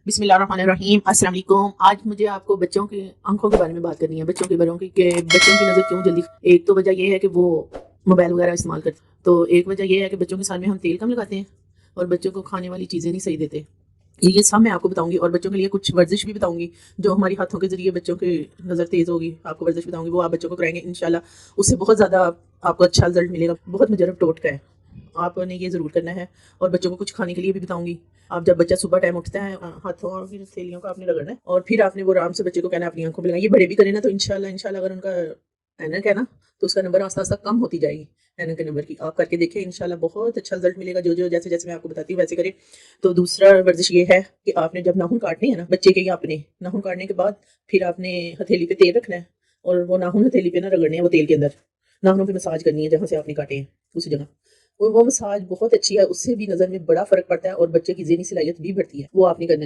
بسم اللہ الرحمن الرحیم، السلام علیکم۔ آج مجھے آپ کو بچوں کی آنکھوں کے بارے میں بات کرنی ہے، بچوں کے باروں کی کہ بچوں کی نظر کیوں جلدی۔ ایک تو وجہ یہ ہے کہ وہ موبائل وغیرہ استعمال کرتے ہیں، تو ایک وجہ یہ ہے کہ بچوں کے سامنے ہم تیل کم لگاتے ہیں اور بچوں کو کھانے والی چیزیں نہیں صحیح دیتے۔ یہ سب میں آپ کو بتاؤں گی، اور بچوں کے لیے کچھ ورزش بھی بتاؤں گی جو ہماری ہاتھوں کے ذریعے بچوں کی نظر تیز ہوگی۔ آپ کو ورزش بتاؤں گی، وہ آپ بچوں کو کرائیں گے انشاءاللہ، اس سے بہت زیادہ آپ کو اچھا رزلٹ ملے گا۔ بہت مجرب ٹوٹکا ہے، آپ نے یہ ضرور کرنا ہے۔ اور بچوں کو کچھ کھانے کے لیے بھی بتاؤں گی۔ آپ جب بچہ صبح ٹائم اٹھتا ہے، ہاتھوں اور پھر ہتھیلیوں کو آپ نے رگڑنا ہے، اور پھر آپ نے وہ آرام سے بچے کو کہنا ہے اپنی آنکھوں پہ لگائیں۔ یہ بڑے بھی کریں نا تو انشاءاللہ اگر ان کا اینک ہے نا تو اس کا نمبر آستہ آستہ کم ہوتی جائے گی۔ اینک کے نمبر کی آپ کر کے دیکھیں، انشاءاللہ بہت اچھا رزلٹ ملے گا۔ جو جیسے جیسے میں آپ کو بتاتی ہوں ویسے کریں۔ تو دوسرا ورزش یہ ہے کہ آپ نے جب ناخن کاٹنے ہیں نا بچے کے، یا اپنے ناخن کاٹنے کے بعد پھر آپ نے ہتھیلی پہ تیل رکھنا ہے، اور وہ ناخن ہتھیلی پہ نہ رگڑنے ہیں، وہ تیل کے اندر ناخنوں پہ مساج کرنی ہے جہاں سے آپ نے کاٹے ہیں اسی جگہ۔ وہ مساج بہت اچھی ہے، اس سے بھی نظر میں بڑا فرق پڑتا ہے اور بچے کی ذہنی صلاحیت بھی بڑھتی ہے۔ وہ آپ نے کرنا ہے۔